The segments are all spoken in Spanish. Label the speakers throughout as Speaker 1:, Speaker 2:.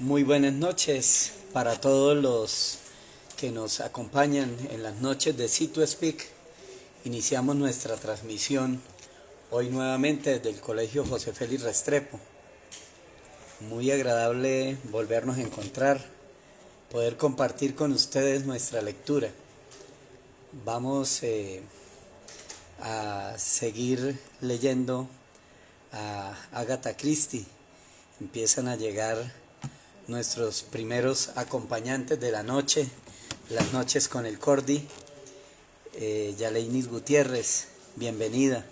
Speaker 1: Muy buenas noches para todos los que nos acompañan en las noches de C2Speak. Iniciamos nuestra transmisión hoy nuevamente desde el Colegio José Félix Restrepo. Muy agradable volvernos a encontrar, poder compartir con ustedes nuestra lectura. Vamos a seguir leyendo a Agatha Christie. Empiezan a llegar nuestros primeros acompañantes de la noche, las noches con el Cordi. Yaleinis Gutiérrez, bienvenida.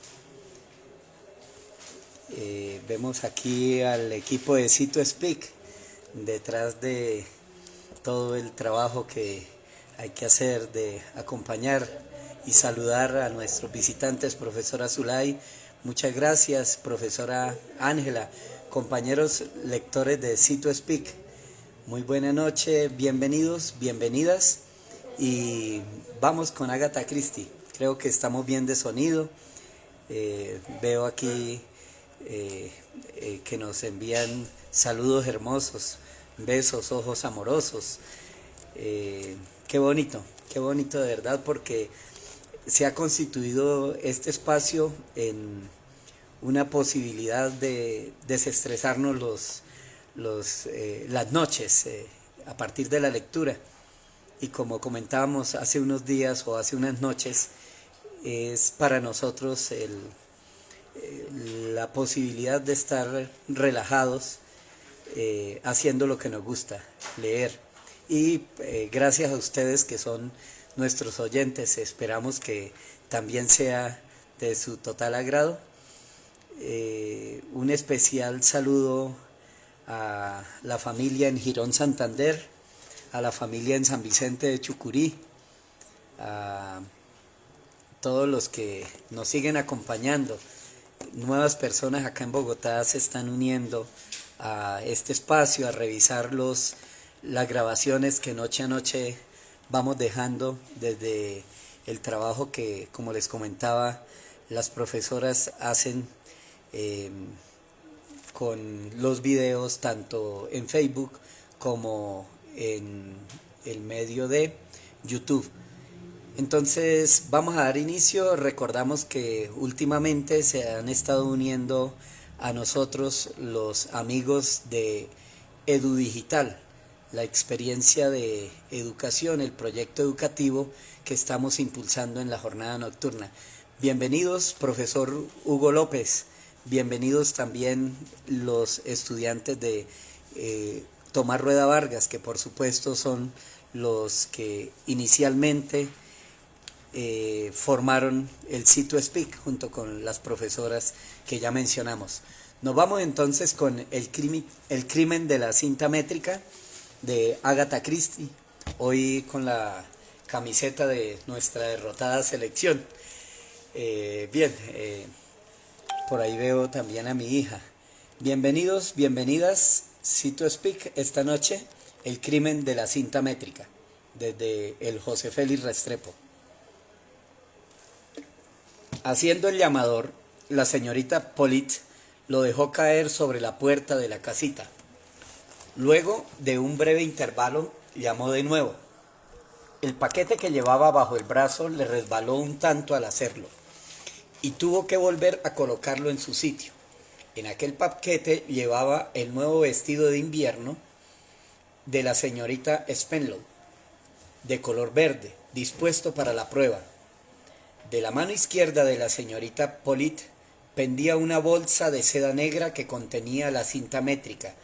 Speaker 1: Vemos aquí al equipo de C2Speak, detrás de todo el trabajo que hay que hacer de acompañar y saludar a nuestros visitantes. Profesora Zulay, muchas gracias. Profesora Ángela, compañeros lectores de C2Speak, muy buena noche, bienvenidos, bienvenidas, y vamos con Agatha Christie. Creo que estamos bien de sonido. Veo aquí que nos envían saludos hermosos, besos, ojos amorosos. Qué bonito de verdad, porque se ha constituido este espacio en una posibilidad de desestresarnos las noches a partir de la lectura. Y como comentábamos hace unos días o hace unas noches, es para nosotros la posibilidad de estar relajados haciendo lo que nos gusta, leer. Y gracias a ustedes que son nuestros oyentes, esperamos que también sea de su total agrado. Un especial saludo a la familia en Girón Santander, a la familia en San Vicente de Chucurí, a todos los que nos siguen acompañando. Nuevas personas acá en Bogotá se están uniendo a este espacio, a revisar las grabaciones que noche a noche vamos dejando desde el trabajo que, como les comentaba, las profesoras hacen con los videos tanto en Facebook como en el medio de YouTube. Entonces vamos a dar inicio. Recordamos que últimamente se han estado uniendo a nosotros los amigos de EduDigital, la experiencia de educación, el proyecto educativo que estamos impulsando en la jornada nocturna. Bienvenidos, profesor Hugo López. Bienvenidos también los estudiantes de Tomás Rueda Vargas, que por supuesto son los que inicialmente formaron el C2Speak junto con las profesoras que ya mencionamos. Nos vamos entonces con el crimen de la cinta métrica de Agatha Christie, hoy con la camiseta de nuestra derrotada selección. Por ahí veo también a mi hija. Bienvenidos, bienvenidas, C2Speak, esta noche, el crimen de la cinta métrica, desde el José Félix Restrepo. Haciendo el llamador, la señorita Polit lo dejó caer sobre la puerta de la casita. Luego de un breve intervalo, llamó de nuevo. El paquete que llevaba bajo el brazo le resbaló un tanto al hacerlo, y tuvo que volver a colocarlo en su sitio. En aquel paquete llevaba el nuevo vestido de invierno de la señorita Spenlow, de color verde, dispuesto para la prueba. De la mano izquierda de la señorita Polit pendía una bolsa de seda negra que contenía la cinta métrica,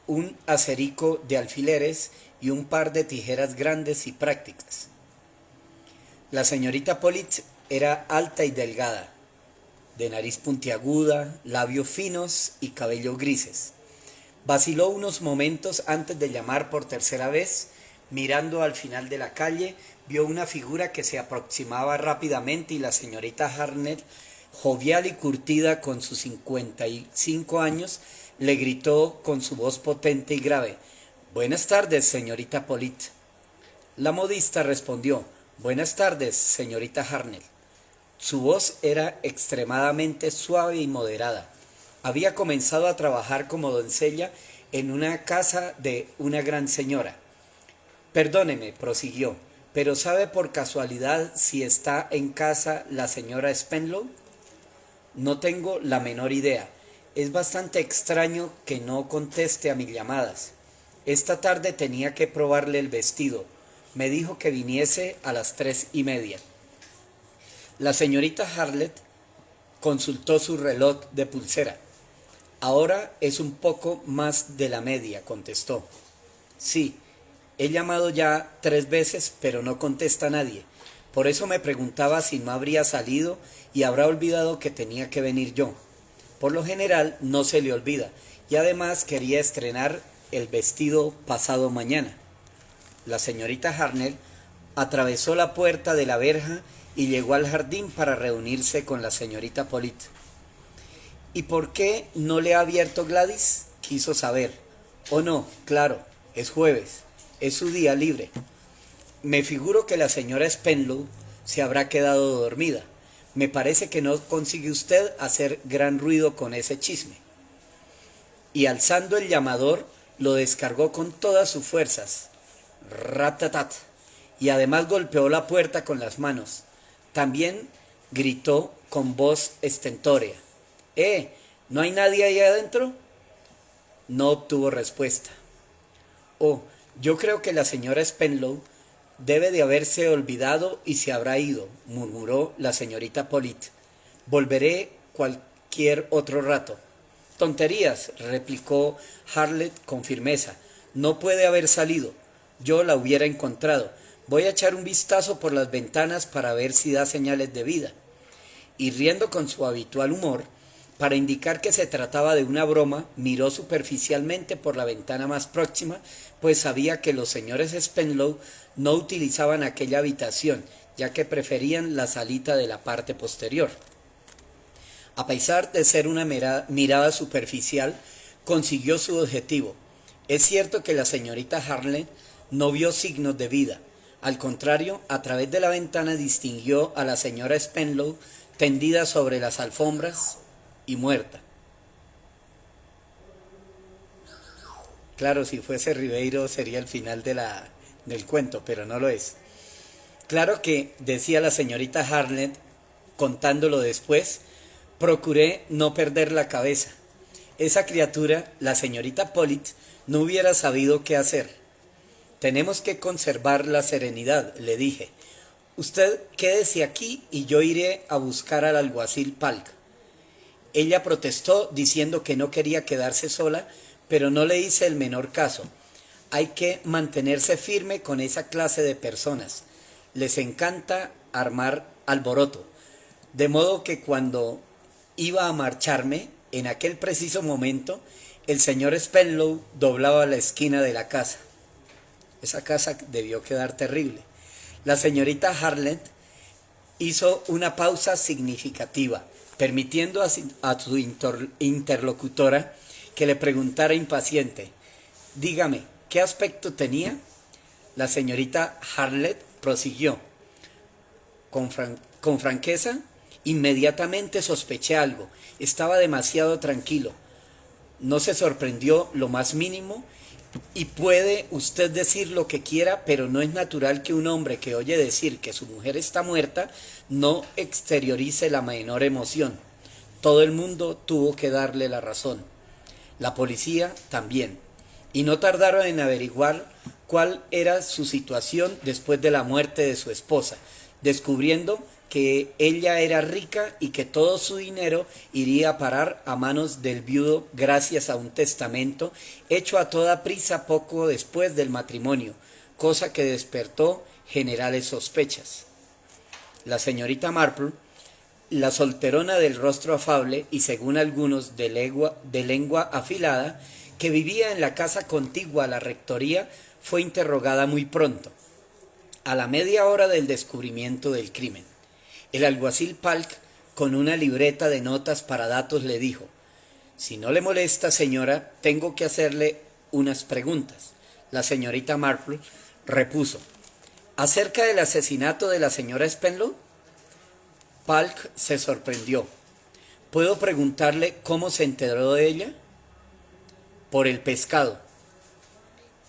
Speaker 1: un acerico de alfileres y un par de tijeras grandes y prácticas. La señorita Polit era alta y delgada, de nariz puntiaguda, labios finos y cabello grises. Vaciló unos momentos antes de llamar por tercera vez. Mirando al final de la calle, vio una figura que se aproximaba rápidamente y la señorita Harnett, jovial y curtida con sus 55 años, le gritó con su voz potente y grave: «Buenas tardes, señorita Polit». La modista respondió: «Buenas tardes, señorita Harnett». Su voz era extremadamente suave y moderada. Había comenzado a trabajar como doncella en una casa de una gran señora. Perdóneme, prosiguió, pero ¿sabe por casualidad si está en casa la señora Spenlow? No tengo la menor idea. Es bastante extraño que no conteste a mis llamadas. Esta tarde tenía que probarle el vestido. Me dijo que viniese a las 3:30. La señorita Harlet consultó su reloj de pulsera. Ahora es un poco más de la media, contestó. Sí, he llamado ya 3 veces, pero no contesta nadie. Por eso me preguntaba si no habría salido y habrá olvidado que tenía que venir yo. Por lo general no se le olvida, y además quería estrenar el vestido pasado mañana. La señorita Harnell atravesó la puerta de la verja y llegó al jardín para reunirse con la señorita Polit. ¿Y por qué no le ha abierto Gladys?, quiso saber. Oh no, claro, es jueves, es su día libre. Me figuro que la señora Spenlow se habrá quedado dormida. Me parece que no consigue usted hacer gran ruido con ese chisme. Y alzando el llamador, lo descargó con todas sus fuerzas. Ratatat. Y además golpeó la puerta con las manos. También gritó con voz estentórea. ¿No hay nadie ahí adentro? No obtuvo respuesta. Oh, yo creo que la señora Spenlow debe de haberse olvidado y se habrá ido, murmuró la señorita Polit. Volveré cualquier otro rato. Tonterías, replicó Harlet con firmeza. No puede haber salido. Yo la hubiera encontrado. Voy a echar un vistazo por las ventanas para ver si da señales de vida. Y riendo con su habitual humor, para indicar que se trataba de una broma, miró superficialmente por la ventana más próxima, pues sabía que los señores Spenlow no utilizaban aquella habitación, ya que preferían la salita de la parte posterior. A pesar de ser una mirada superficial, consiguió su objetivo. Es cierto que la señorita Harlet no vio signos de vida. Al contrario, a través de la ventana distinguió a la señora Spenlow tendida sobre las alfombras y muerta. Claro, si fuese Ribeiro sería el final del cuento, pero no lo es. Claro que, decía la señorita Harlet, contándolo después, procuré no perder la cabeza. Esa criatura, la señorita Polit, no hubiera sabido qué hacer. Tenemos que conservar la serenidad, le dije. Usted quédese aquí y yo iré a buscar al alguacil Palk. Ella protestó diciendo que no quería quedarse sola, pero no le hice el menor caso. Hay que mantenerse firme con esa clase de personas. Les encanta armar alboroto. De modo que cuando iba a marcharme, en aquel preciso momento, el señor Spenlow doblaba la esquina de la casa. Esa casa debió quedar terrible. La señorita Harlet hizo una pausa significativa, permitiendo a su interlocutora que le preguntara impaciente. Dígame, ¿qué aspecto tenía? La señorita Harlet prosiguió. Con franqueza, inmediatamente sospeché algo. Estaba demasiado tranquilo. No se sorprendió lo más mínimo. Y puede usted decir lo que quiera, pero no es natural que un hombre que oye decir que su mujer está muerta no exteriorice la menor emoción. Todo el mundo tuvo que darle la razón. La policía también. Y no tardaron en averiguar cuál era su situación después de la muerte de su esposa, descubriendo que ella era rica y que todo su dinero iría a parar a manos del viudo gracias a un testamento hecho a toda prisa poco después del matrimonio, cosa que despertó generales sospechas. La señorita Marple, la solterona del rostro afable y según algunos de lengua afilada, que vivía en la casa contigua a la rectoría, fue interrogada muy pronto, a la media hora del descubrimiento del crimen. El alguacil Palk, con una libreta de notas para datos, le dijo: si no le molesta, señora, tengo que hacerle unas preguntas. La señorita Marple repuso: ¿acerca del asesinato de la señora Spenlow? Palk se sorprendió. ¿Puedo preguntarle cómo se enteró de ella? por el pescado.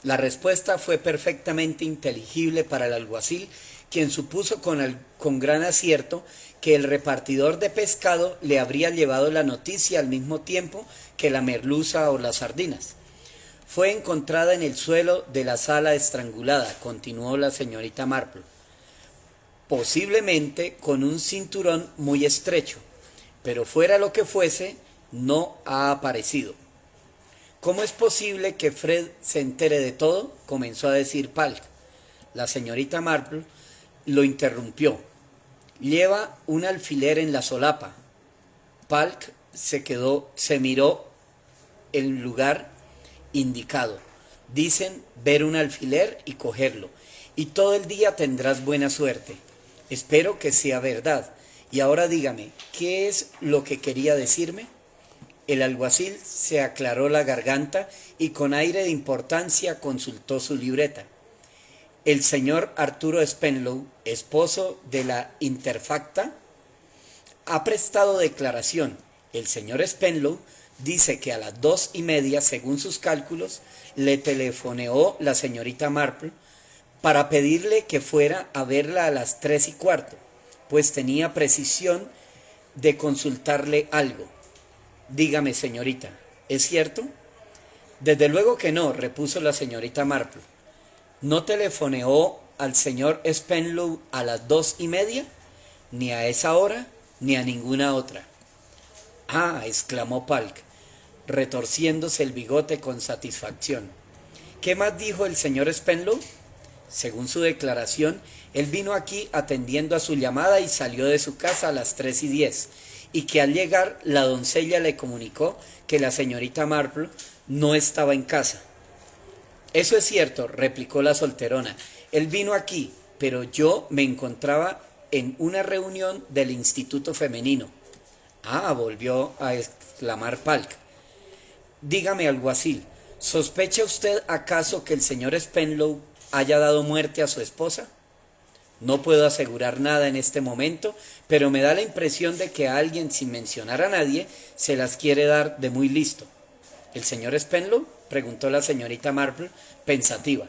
Speaker 1: La respuesta fue perfectamente inteligible para el alguacil, quien supuso con gran acierto que el repartidor de pescado le habría llevado la noticia al mismo tiempo que la merluza o las sardinas. Fue encontrada en el suelo de la sala estrangulada, continuó la señorita Marple, posiblemente con un cinturón muy estrecho, pero fuera lo que fuese, no ha aparecido. ¿Cómo es posible que Fred se entere de todo?, comenzó a decir Palk. La señorita Marple lo interrumpió. Lleva un alfiler en la solapa. Palk se miró el lugar indicado. Dicen ver un alfiler y cogerlo, y todo el día tendrás buena suerte. Espero que sea verdad. Y ahora dígame, ¿qué es lo que quería decirme? El alguacil se aclaró la garganta y con aire de importancia consultó su libreta. El señor Arturo Spenlow, esposo de la interfacta, ha prestado declaración. El señor Spenlow dice que a las 2:30, según sus cálculos, le telefoneó la señorita Marple para pedirle que fuera a verla a las 3:15, pues tenía precisión de consultarle algo. Dígame, señorita, ¿es cierto? Desde luego que no, repuso la señorita Marple. ¿No telefoneó al señor Spenlow a las 2:30? Ni a esa hora, ni a ninguna otra. Ah, exclamó Palk, retorciéndose el bigote con satisfacción. ¿Qué más dijo el señor Spenlow? Según su declaración, él vino aquí atendiendo a su llamada y salió de su casa a las 3:10, y que al llegar la doncella le comunicó que la señorita Marple no estaba en casa. Eso es cierto, replicó la solterona. Él vino aquí, pero yo me encontraba en una reunión del Instituto Femenino. Ah, volvió a exclamar Palk. Dígame, alguacil, ¿sospecha usted acaso que el señor Spenlow haya dado muerte a su esposa? No puedo asegurar nada en este momento, pero me da la impresión de que alguien, sin mencionar a nadie, se las quiere dar de muy listo. ¿El señor Spenlow?, preguntó la señorita Marple, pensativa.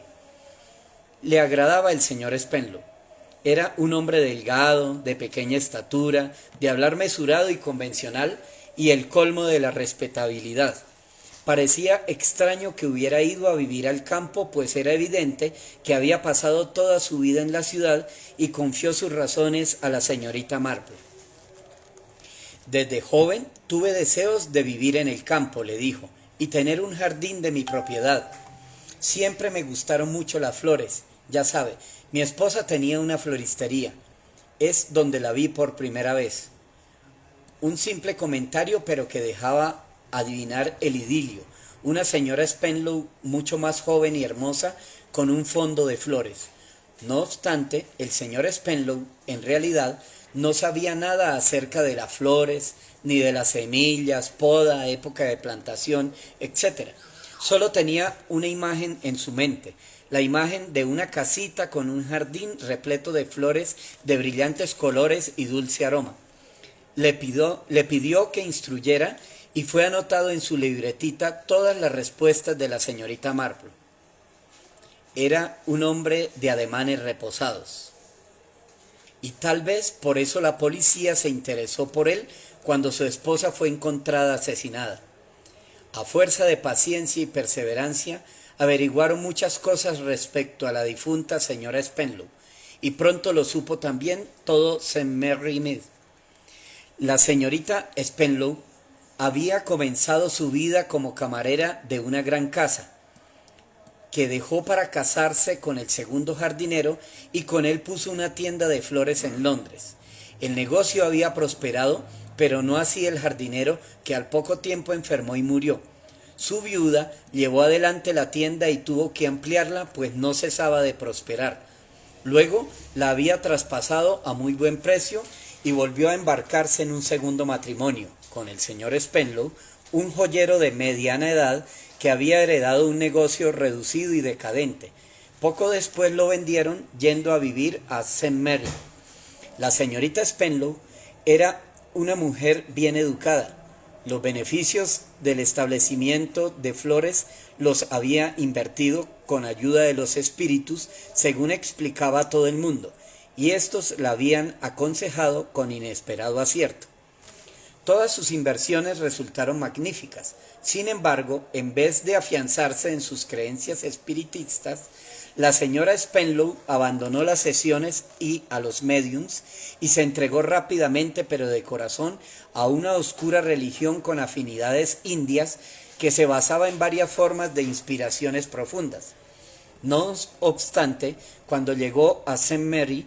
Speaker 1: Le agradaba el señor Spenlow. Era un hombre delgado, de pequeña estatura, de hablar mesurado y convencional, y el colmo de la respetabilidad. Parecía extraño que hubiera ido a vivir al campo, pues era evidente que había pasado toda su vida en la ciudad y confió sus razones a la señorita Marple. Desde joven tuve deseos de vivir en el campo, le dijo, y tener un jardín de mi propiedad. Siempre me gustaron mucho las flores, ya sabe, mi esposa tenía una floristería. Es donde la vi por primera vez. Un simple comentario, pero que dejaba adivinar el idilio. Una señora Spenlow mucho más joven y hermosa, con un fondo de flores. No obstante, el señor Spenlow, en realidad, no sabía nada acerca de las flores, ni de las semillas, poda, época de plantación, etc. Solo tenía una imagen en su mente, la imagen de una casita con un jardín repleto de flores de brillantes colores y dulce aroma. Le pidió que instruyera y fue anotado en su libretita todas las respuestas de la señorita Marple. Era un hombre de ademanes reposados. Y tal vez por eso la policía se interesó por él cuando su esposa fue encontrada asesinada. A fuerza de paciencia y perseverancia, averiguaron muchas cosas respecto a la difunta señora Spenlow, y pronto lo supo también todo St. Mary Mead. La señorita Spenlow había comenzado su vida como camarera de una gran casa, que dejó para casarse con el segundo jardinero y con él puso una tienda de flores en Londres. El negocio había prosperado, pero no así el jardinero, que al poco tiempo enfermó y murió. Su viuda llevó adelante la tienda y tuvo que ampliarla, pues no cesaba de prosperar. Luego la había traspasado a muy buen precio y volvió a embarcarse en un segundo matrimonio con el señor Spenlow, un joyero de mediana edad que había heredado un negocio reducido y decadente. Poco después lo vendieron, yendo a vivir a St. Mary. La señorita Spenlow era una mujer bien educada, Los beneficios del establecimiento de Flores los había invertido con ayuda de los espíritus, según explicaba a todo el mundo, y estos la habían aconsejado con inesperado acierto. Todas sus inversiones resultaron magníficas. Sin embargo, en vez de afianzarse en sus creencias espiritistas, la señora Spenlow abandonó las sesiones y a los médiums y se entregó rápidamente, pero de corazón, a una oscura religión con afinidades indias que se basaba en varias formas de inspiraciones profundas. No obstante, cuando llegó a St. Mary,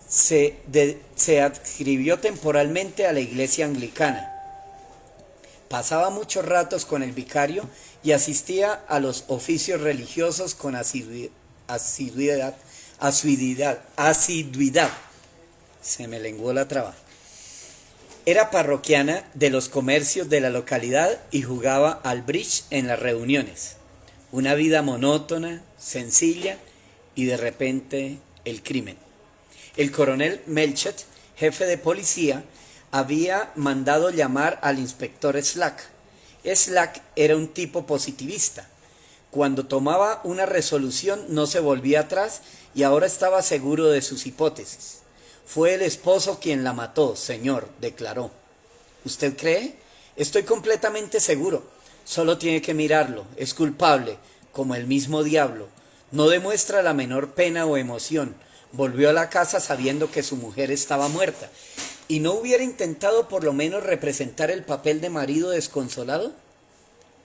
Speaker 1: se adscribió temporalmente a la iglesia anglicana. Pasaba muchos ratos con el vicario y asistía a los oficios religiosos con asiduidad. Se me lenguó la traba. Era parroquiana de los comercios de la localidad y jugaba al bridge en las reuniones. Una vida monótona, sencilla y de repente el crimen. El coronel Melchett, jefe de policía, había mandado llamar al inspector Slack. Slack era un tipo positivista. Cuando tomaba una resolución no se volvía atrás y ahora estaba seguro de sus hipótesis. Fue el esposo quien la mató, señor, declaró. ¿Usted cree? Estoy completamente seguro. Solo tiene que mirarlo. Es culpable, como el mismo diablo. No demuestra la menor pena o emoción. Volvió a la casa sabiendo que su mujer estaba muerta. ¿Y no hubiera intentado por lo menos representar el papel de marido desconsolado?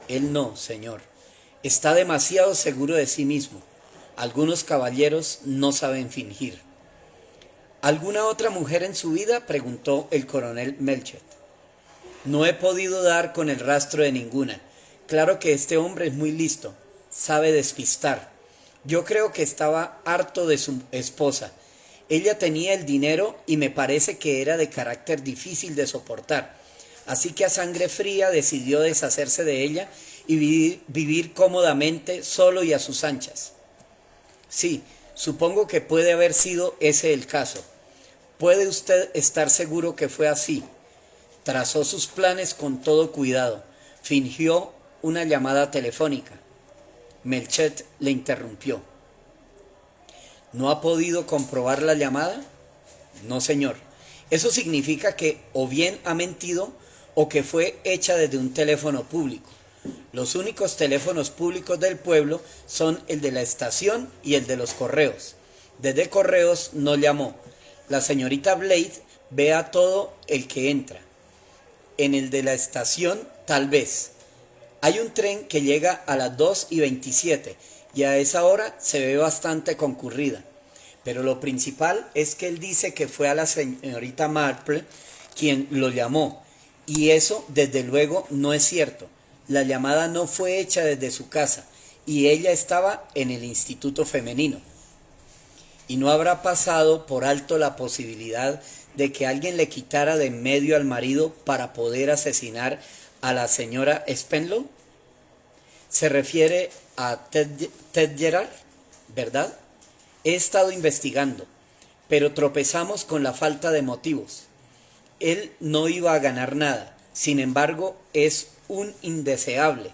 Speaker 1: Él no, señor. Está demasiado seguro de sí mismo. Algunos caballeros no saben fingir. ¿Alguna otra mujer en su vida?, preguntó el coronel Melchett. No he podido dar con el rastro de ninguna. Claro que este hombre es muy listo. Sabe despistar. Yo creo que estaba harto de su esposa. Ella tenía el dinero y me parece que era de carácter difícil de soportar. Así que a sangre fría decidió deshacerse de ella y vivir cómodamente solo y a sus anchas. Sí, supongo que puede haber sido ese el caso. ¿Puede usted estar seguro que fue así? Trazó sus planes con todo cuidado. Fingió una llamada telefónica. Melchett le interrumpió. ¿No ha podido comprobar la llamada? No, señor. Eso significa que o bien ha mentido o que fue hecha desde un teléfono público. Los únicos teléfonos públicos del pueblo son el de la estación y el de los correos. Desde correos no llamó. La señorita Blade ve a todo el que entra. En el de la estación, tal vez. Hay un tren que llega a las 2:27 y a esa hora se ve bastante concurrida. Pero lo principal es que él dice que fue a la señorita Marple quien lo llamó. Y eso, desde luego, no es cierto. La llamada no fue hecha desde su casa y ella estaba en el instituto femenino. Y no habrá pasado por alto la posibilidad de que alguien le quitara de en medio al marido para poder asesinar a la señora Spenlow. Se refiere a Ted Gerard, ¿verdad? He estado investigando, pero tropezamos con la falta de motivos. Él no iba a ganar nada, sin embargo es un indeseable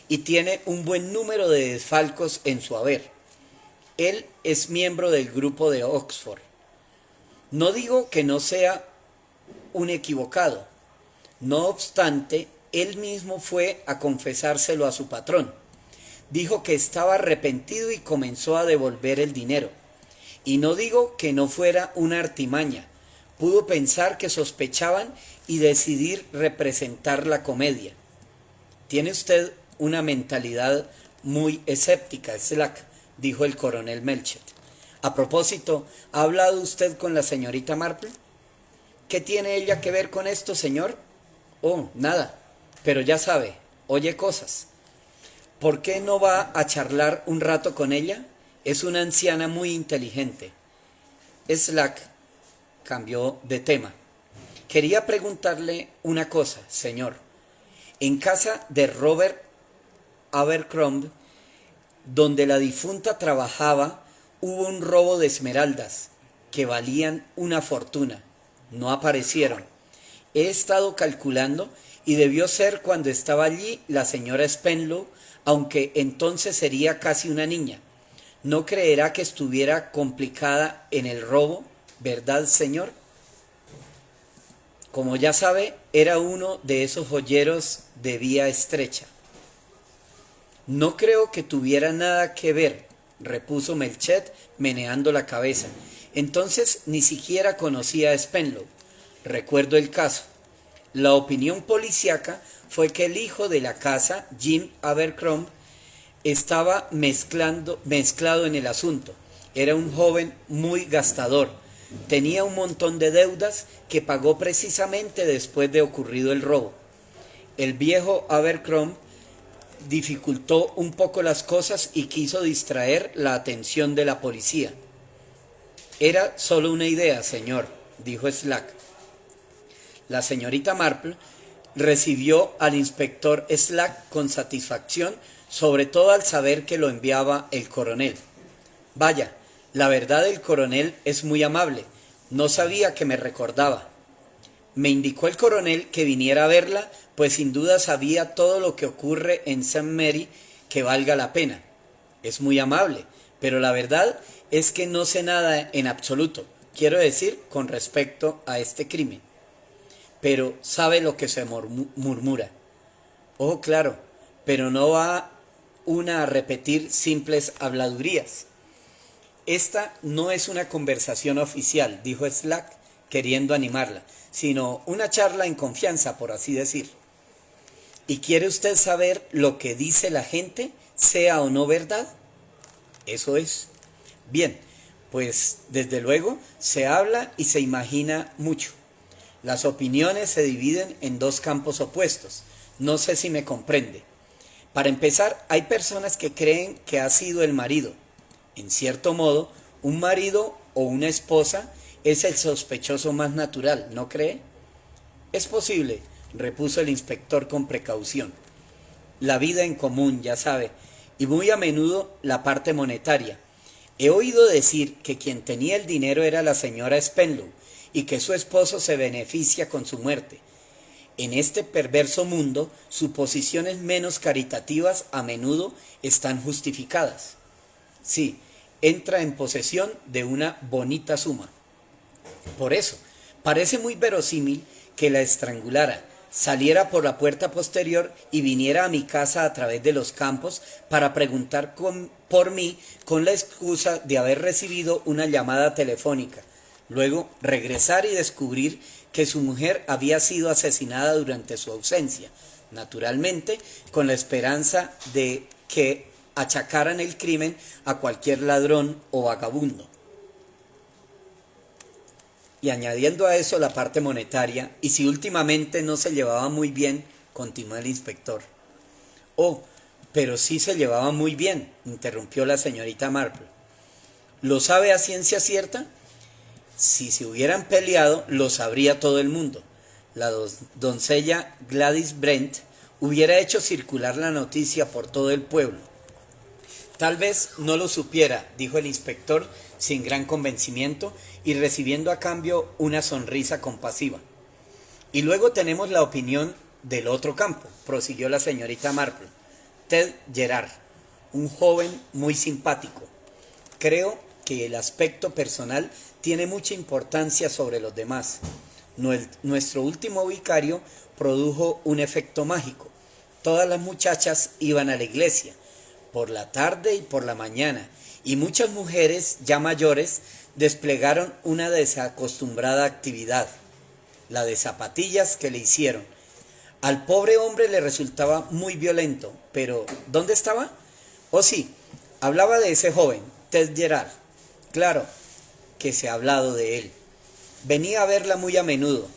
Speaker 1: y tiene un buen número de desfalcos en su haber. Él es miembro del grupo de Oxford. No digo que no sea un equivocado. No obstante, él mismo fue a confesárselo a su patrón. Dijo que estaba arrepentido y comenzó a devolver el dinero. Y no digo que no fuera una artimaña. Pudo pensar que sospechaban y decidir representar la comedia. Tiene usted una mentalidad muy escéptica, Slack, dijo el coronel Melchett. A propósito, ¿ha hablado usted con la señorita Marple? ¿Qué tiene ella que ver con esto, señor? Oh, nada, pero ya sabe, oye cosas. ¿Por qué no va a charlar un rato con ella? Es una anciana muy inteligente. Slack cambió de tema. Quería preguntarle una cosa, señor. En casa de Robert Abercrombie, donde la difunta trabajaba, hubo un robo de esmeraldas que valían una fortuna. No aparecieron. He estado calculando y debió ser cuando estaba allí la señora Spenlow, aunque entonces sería casi una niña. No creerá que estuviera complicada en el robo, ¿verdad, señor? Como ya sabe, era uno de esos joyeros de vía estrecha. No creo que tuviera nada que ver, repuso Melchett meneando la cabeza. Entonces ni siquiera conocía a Spenlow. Recuerdo el caso. La opinión policíaca fue que el hijo de la casa, Jim Abercrombie, estaba mezclado en el asunto. Era un joven muy gastador. Tenía un montón de deudas que pagó precisamente después de ocurrido el robo. El viejo Abercrombie dificultó un poco las cosas y quiso distraer la atención de la policía. Era solo una idea, señor, dijo Slack. La señorita Marple recibió al inspector Slack con satisfacción, sobre todo al saber que lo enviaba el coronel. Vaya, la verdad el coronel es muy amable. No sabía que me recordaba. Me indicó el coronel que viniera a verla, pues sin duda sabía todo lo que ocurre en St. Mary que valga la pena. Es muy amable, pero la verdad es que no sé nada en absoluto, quiero decir, con respecto a este crimen. Pero sabe lo que se murmura. Oh, claro, pero no va una a repetir simples habladurías. Esta no es una conversación oficial, dijo Slack, queriendo animarla, sino una charla en confianza, por así decir. ¿Y quiere usted saber lo que dice la gente, sea o no verdad? Eso es. Bien, pues desde luego se habla y se imagina mucho. Las opiniones se dividen en dos campos opuestos. No sé si me comprende. Para empezar, hay personas que creen que ha sido el marido. En cierto modo, un marido o una esposa es el sospechoso más natural, ¿no cree? Es posible, repuso el inspector con precaución. La vida en común, ya sabe, y muy a menudo la parte monetaria. He oído decir que quien tenía el dinero era la señora Spenlow y que su esposo se beneficia con su muerte. En este perverso mundo, suposiciones menos caritativas a menudo están justificadas. Sí, entra en posesión de una bonita suma. Por eso, parece muy verosímil que la estrangulara, saliera por la puerta posterior y viniera a mi casa a través de los campos para preguntar por mí con la excusa de haber recibido una llamada telefónica. Luego regresar y descubrir que su mujer había sido asesinada durante su ausencia, naturalmente con la esperanza de que achacaran el crimen a cualquier ladrón o vagabundo. Y añadiendo a eso la parte monetaria, y si últimamente no se llevaba muy bien, continuó el inspector. Oh, pero sí se llevaba muy bien, interrumpió la señorita Marple. ¿Lo sabe a ciencia cierta? Si se hubieran peleado, lo sabría todo el mundo. La doncella Gladys Brent hubiera hecho circular la noticia por todo el pueblo. Tal vez no lo supiera, dijo el inspector sin gran convencimiento y recibiendo a cambio una sonrisa compasiva. Y luego tenemos la opinión del otro campo, prosiguió la señorita Marple. Ted Gerard, un joven muy simpático. Creo que el aspecto personal tiene mucha importancia sobre los demás. Nuestro último vicario produjo un efecto mágico. Todas las muchachas iban a la iglesia, por la tarde y por la mañana, y muchas mujeres ya mayores desplegaron una desacostumbrada actividad, la de zapatillas que le hicieron. Al pobre hombre le resultaba muy violento, pero ¿dónde estaba? Oh sí, hablaba de ese joven, Ted Gerard. Claro que se ha hablado de él. Venía a verla muy a menudo,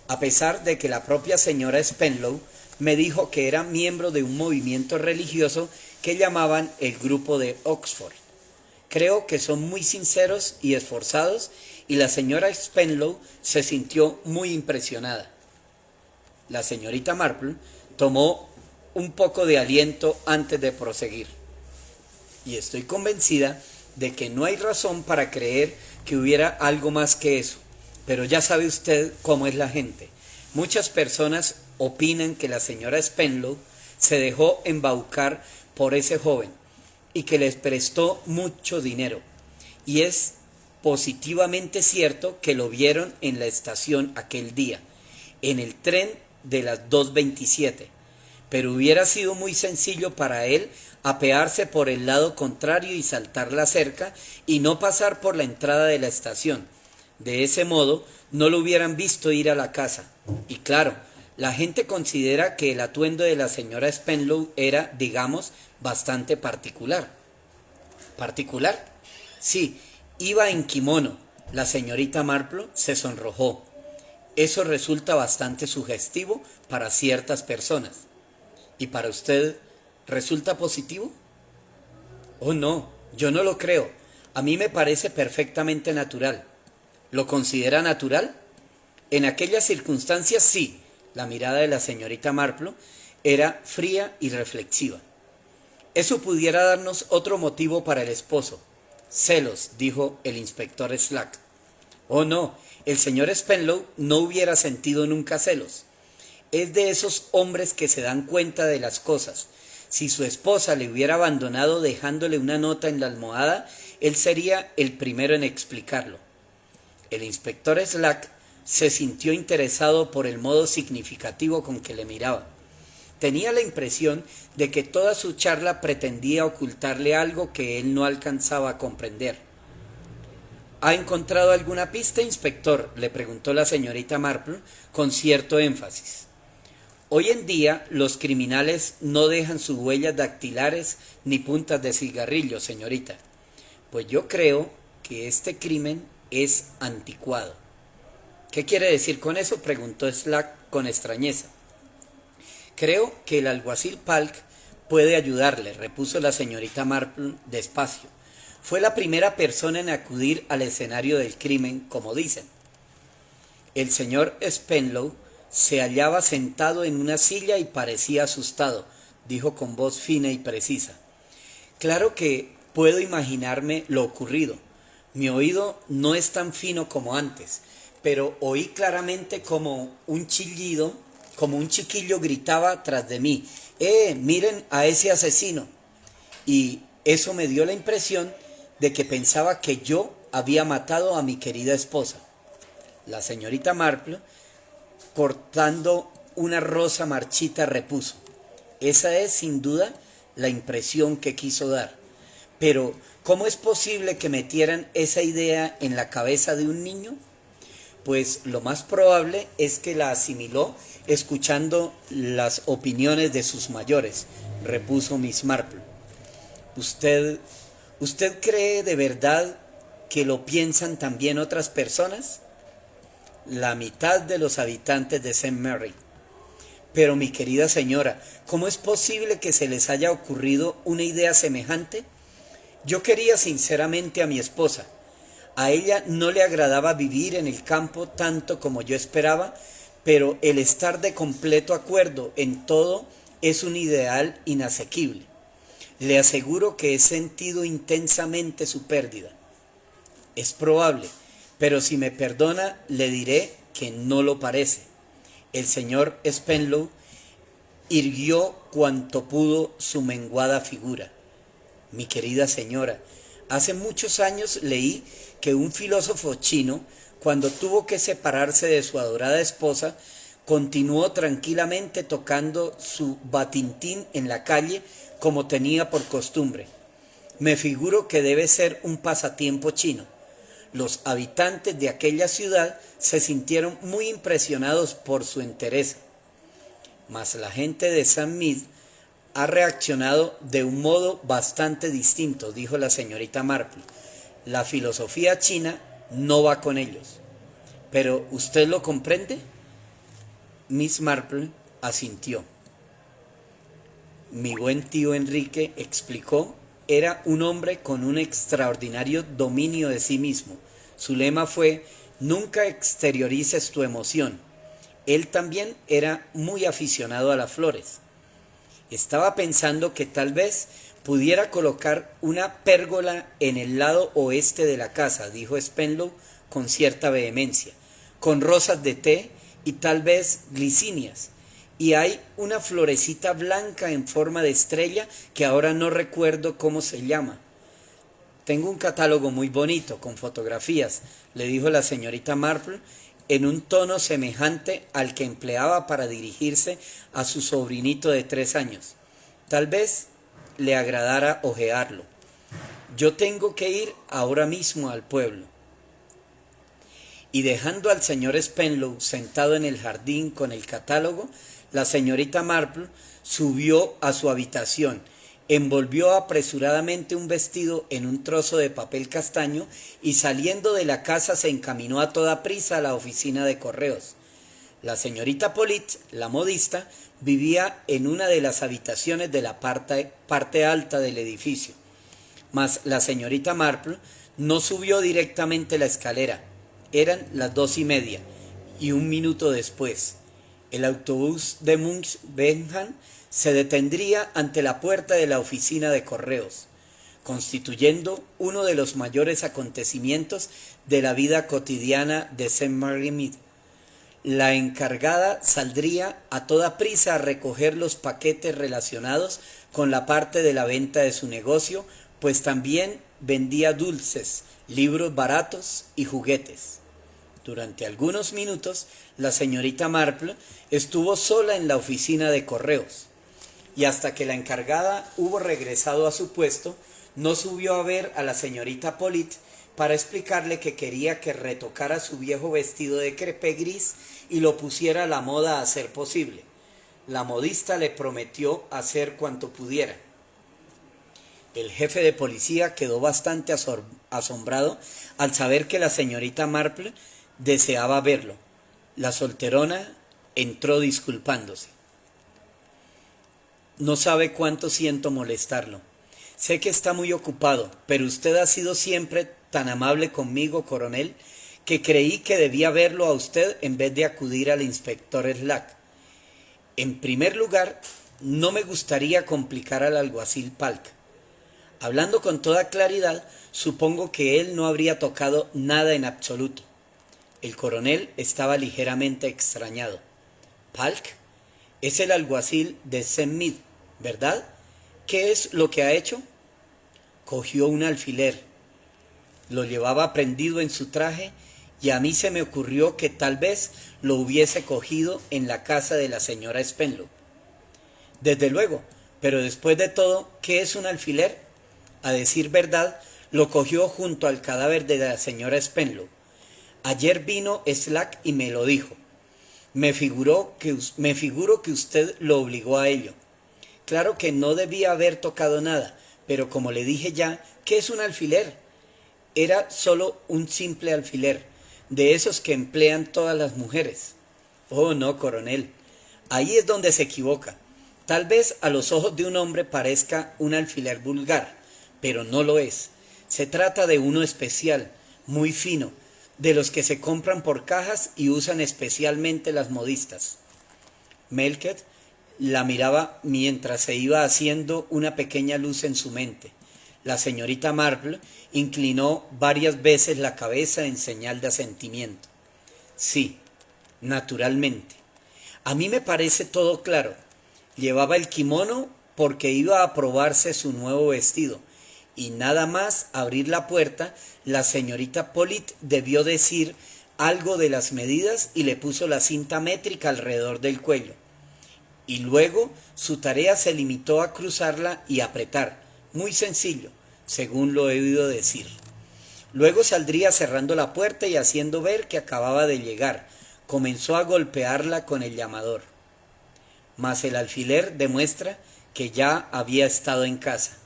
Speaker 1: a pesar de que la propia señora Spenlow me dijo que era miembro de un movimiento religioso que llamaban el Grupo de Oxford. Creo que son muy sinceros y esforzados y la señora Spenlow se sintió muy impresionada. La señorita Marple tomó un poco de aliento antes de proseguir. Y estoy convencida de que no hay razón para creer que hubiera algo más que eso. Pero ya sabe usted cómo es la gente. Muchas personas opinan que la señora Spenlow se dejó embaucar por ese joven y que les prestó mucho dinero. Y es positivamente cierto que lo vieron en la estación aquel día, en el tren de las 2:27. Pero hubiera sido muy sencillo para él apearse por el lado contrario y saltar la cerca y no pasar por la entrada de la estación. De ese modo no lo hubieran visto ir a la casa. Y claro, la gente considera que el atuendo de la señora Spenlow era, digamos, bastante particular. ¿Particular? Sí, iba en kimono. La señorita Marple se sonrojó. Eso resulta bastante sugestivo para ciertas personas. ¿Y para usted resulta positivo? Oh, no, yo no lo creo. A mí me parece perfectamente natural. ¿Lo considera natural? En aquellas circunstancias sí. La mirada de la señorita Marple era fría y reflexiva. Eso pudiera darnos otro motivo para el esposo. Celos, dijo el inspector Slack. Oh, no, el señor Spenlow no hubiera sentido nunca celos. Es de esos hombres que se dan cuenta de las cosas. Si su esposa le hubiera abandonado dejándole una nota en la almohada, él sería el primero en explicarlo. El inspector Slack se sintió interesado por el modo significativo con que le miraba. Tenía la impresión de que toda su charla pretendía ocultarle algo que él no alcanzaba a comprender. ¿Ha encontrado alguna pista, inspector?, le preguntó la señorita Marple con cierto énfasis. Hoy en día los criminales no dejan sus huellas dactilares ni puntas de cigarrillo, señorita. Pues yo creo que este crimen es anticuado. ¿Qué quiere decir con eso?, preguntó Slack con extrañeza. Creo que el alguacil Palk puede ayudarle, repuso la señorita Marple despacio. Fue la primera persona en acudir al escenario del crimen, como dicen. El señor Spenlow se hallaba sentado en una silla y parecía asustado, dijo con voz fina y precisa. Claro que puedo imaginarme lo ocurrido. Mi oído no es tan fino como antes, pero oí claramente como un chillido, como un chiquillo gritaba tras de mí, miren a ese asesino. Y eso me dio la impresión de que pensaba que yo había matado a mi querida esposa. La señorita Marple, cortando una rosa marchita, repuso, esa es sin duda la impresión que quiso dar. Pero, ¿cómo es posible que metieran esa idea en la cabeza de un niño? Pues lo más probable es que la asimiló escuchando las opiniones de sus mayores, repuso Miss Marple. ¿Usted cree de verdad que lo piensan también otras personas? La mitad de los habitantes de St. Mary. Pero mi querida señora, ¿cómo es posible que se les haya ocurrido una idea semejante? Yo quería sinceramente a mi esposa. A ella no le agradaba vivir en el campo tanto como yo esperaba, pero el estar de completo acuerdo en todo es un ideal inasequible. Le aseguro que he sentido intensamente su pérdida. Es probable, pero si me perdona, le diré que no lo parece. El señor Spenlow irguió cuanto pudo su menguada figura. Mi querida señora, hace muchos años leí que un filósofo chino, cuando tuvo que separarse de su adorada esposa, continuó tranquilamente tocando su batintín en la calle como tenía por costumbre. Me figuro que debe ser un pasatiempo chino. Los habitantes de aquella ciudad se sintieron muy impresionados por su entereza. Mas la gente de St. Mide ha reaccionado de un modo bastante distinto, dijo la señorita Marple. La filosofía china no va con ellos. ¿Pero usted lo comprende? Miss Marple asintió. Mi buen tío Enrique, explicó, era un hombre con un extraordinario dominio de sí mismo. Su lema fue, nunca exteriorices tu emoción. Él también era muy aficionado a las flores. Estaba pensando que tal vez pudiera colocar una pérgola en el lado oeste de la casa, dijo Spenlow con cierta vehemencia, con rosas de té y tal vez glicinias, y hay una florecita blanca en forma de estrella que ahora no recuerdo cómo se llama. Tengo un catálogo muy bonito con fotografías, le dijo la señorita Marple en un tono semejante al que empleaba para dirigirse a su sobrinito de 3 años. Tal vez le agradara hojearlo. Yo tengo que ir ahora mismo al pueblo. Y dejando al señor Spenlow sentado en el jardín con el catálogo, la señorita Marple subió a su habitación, envolvió apresuradamente un vestido en un trozo de papel castaño y saliendo de la casa se encaminó a toda prisa a la oficina de correos. La señorita Polit, la modista, vivía en una de las habitaciones de la parte alta del edificio, mas la señorita Marple no subió directamente la escalera. Eran las 2:30 y un minuto después, el autobús de Munchausen se detendría ante la puerta de la oficina de correos, constituyendo uno de los mayores acontecimientos de la vida cotidiana de Saint-Marie-Mead. La encargada saldría a toda prisa a recoger los paquetes relacionados con la parte de la venta de su negocio, pues también vendía dulces, libros baratos y juguetes. Durante algunos minutos, la señorita Marple estuvo sola en la oficina de correos, y hasta que la encargada hubo regresado a su puesto, no subió a ver a la señorita Polit para explicarle que quería que retocara su viejo vestido de crepé gris y lo pusiera a la moda a ser posible. La modista le prometió hacer cuanto pudiera. El jefe de policía quedó bastante asombrado al saber que la señorita Marple deseaba verlo. La solterona entró disculpándose. No sabe cuánto siento molestarlo. Sé que está muy ocupado, pero usted ha sido siempre tan amable conmigo, coronel, que creí que debía verlo a usted en vez de acudir al inspector Slack. En primer lugar, no me gustaría complicar al alguacil Palk. Hablando con toda claridad, supongo que él no habría tocado nada en absoluto. El coronel estaba ligeramente extrañado. ¿Palk? Es el alguacil de Saint-Mead, ¿verdad? ¿Qué es lo que ha hecho? Cogió un alfiler. Lo llevaba prendido en su traje y a mí se me ocurrió que tal vez lo hubiese cogido en la casa de la señora Spenlow. Desde luego, pero después de todo, ¿qué es un alfiler? A decir verdad, lo cogió junto al cadáver de la señora Spenlow. Ayer vino Slack y me lo dijo. Me figuro que usted lo obligó a ello. Claro que no debía haber tocado nada, pero como le dije ya, ¿qué es un alfiler? Era solo un simple alfiler, de esos que emplean todas las mujeres. Oh, no, coronel, ahí es donde se equivoca. Tal vez a los ojos de un hombre parezca un alfiler vulgar, pero no lo es. Se trata de uno especial, muy fino, de los que se compran por cajas y usan especialmente las modistas. Melket la miraba mientras se iba haciendo una pequeña luz en su mente. La señorita Marple inclinó varias veces la cabeza en señal de asentimiento. Sí, naturalmente. A mí me parece todo claro. Llevaba el kimono porque iba a probarse su nuevo vestido, y nada más abrir la puerta, la señorita Polit debió decir algo de las medidas y le puso la cinta métrica alrededor del cuello. Y luego su tarea se limitó a cruzarla y apretar. Muy sencillo, según lo he oído decir. Luego saldría cerrando la puerta y haciendo ver que acababa de llegar. Comenzó a golpearla con el llamador. Mas el alfiler demuestra que ya había estado en casa.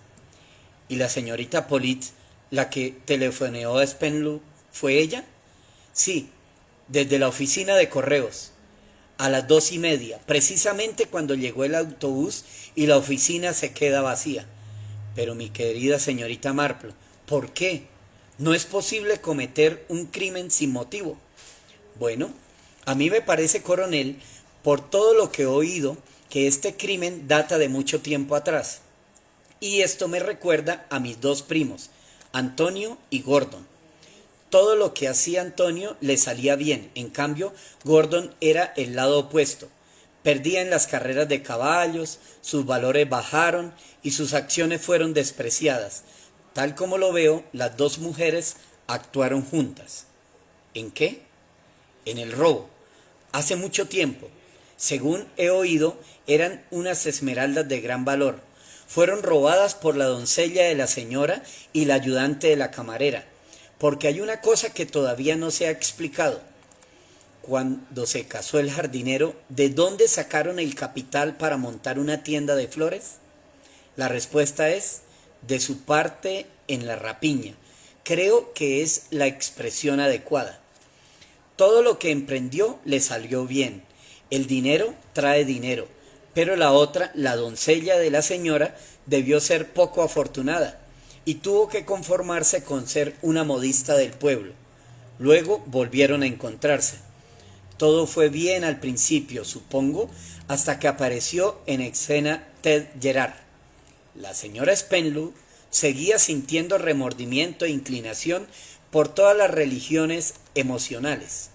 Speaker 1: ¿Y la señorita Polit, la que telefoneó a Spenlow, fue ella? Sí, desde la oficina de correos. A las 2:30, precisamente cuando llegó el autobús y la oficina se queda vacía. Pero mi querida señorita Marple, ¿por qué? No es posible cometer un crimen sin motivo. Bueno, a mí me parece, coronel, por todo lo que he oído, que este crimen data de mucho tiempo atrás. Y esto me recuerda a mis dos primos, Antonio y Gordon. Todo lo que hacía Antonio le salía bien, en cambio, Gordon era el lado opuesto. Perdía en las carreras de caballos, sus valores bajaron y sus acciones fueron despreciadas. Tal como lo veo, las dos mujeres actuaron juntas. ¿En qué? En el robo. Hace mucho tiempo, según he oído, eran unas esmeraldas de gran valor. Fueron robadas por la doncella de la señora y la ayudante de la camarera, porque hay una cosa que todavía no se ha explicado. Cuando se casó el jardinero, ¿de dónde sacaron el capital para montar una tienda de flores? La respuesta es de su parte en la rapiña. Creo que es la expresión adecuada. Todo lo que emprendió le salió bien. El dinero trae dinero, pero la otra, la doncella de la señora, debió ser poco afortunada y tuvo que conformarse con ser una modista del pueblo. Luego volvieron a encontrarse. Todo fue bien al principio, supongo, hasta que apareció en escena Ted Gerard. La señora Spenlow seguía sintiendo remordimiento e inclinación por todas las religiones emocionales.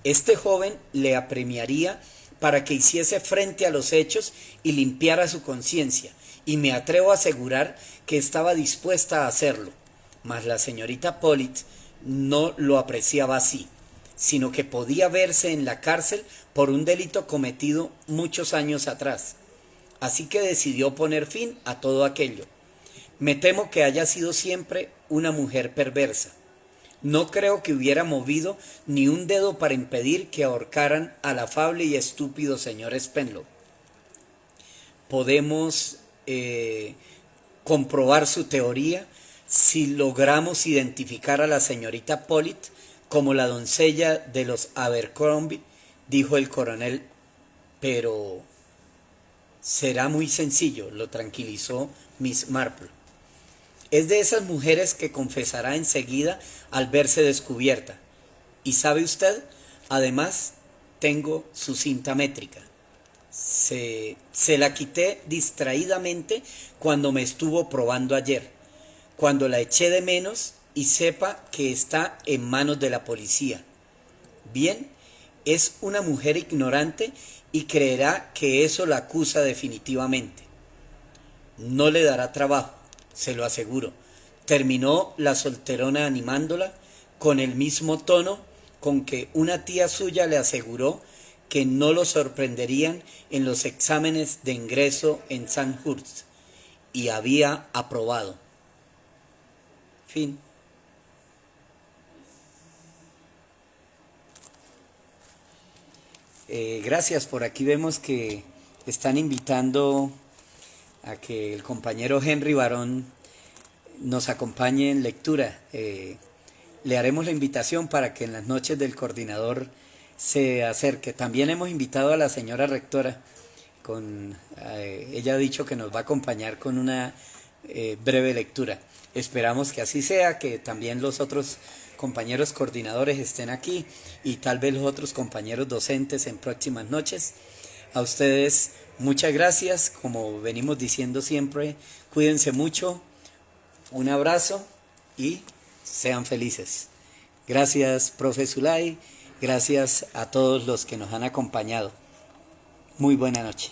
Speaker 1: Este joven le apremiaría para que hiciese frente a los hechos y limpiara su conciencia, y me atrevo a asegurar que estaba dispuesta a hacerlo. Mas la señorita Pollitt no lo apreciaba así, sino que podía verse en la cárcel por un delito cometido muchos años atrás. Así que decidió poner fin a todo aquello. Me temo que haya sido siempre una mujer perversa. No creo que hubiera movido ni un dedo para impedir que ahorcaran al afable y estúpido señor Spenlow. Podemos comprobar su teoría si logramos identificar a la señorita Pollitt como la doncella de los Abercrombie, dijo el coronel, pero será muy sencillo, lo tranquilizó Miss Marple. Es de esas mujeres que confesará enseguida al verse descubierta. ¿Y sabe usted? Además, tengo su cinta métrica. Se la quité distraídamente cuando me estuvo probando ayer, cuando la eché de menos y sepa que está en manos de la policía. Bien, es una mujer ignorante y creerá que eso la acusa definitivamente. No le dará trabajo, se lo aseguro. Terminó la solterona animándola con el mismo tono con que una tía suya le aseguró que no lo sorprenderían en los exámenes de ingreso en Sandhurst y había aprobado. Fin. Gracias, por aquí vemos que están invitando a que el compañero Henry Barón nos acompañe en lectura. Le haremos la invitación para que en las noches del coordinador se acerque. También hemos invitado a la señora rectora, ella ha dicho que nos va a acompañar con una breve lectura. Esperamos que así sea, que también los otros compañeros coordinadores estén aquí y tal vez los otros compañeros docentes en próximas noches. A ustedes muchas gracias, como venimos diciendo siempre, cuídense mucho, un abrazo y sean felices. Gracias, profe Zulay, gracias a todos los que nos han acompañado. Muy buena noche.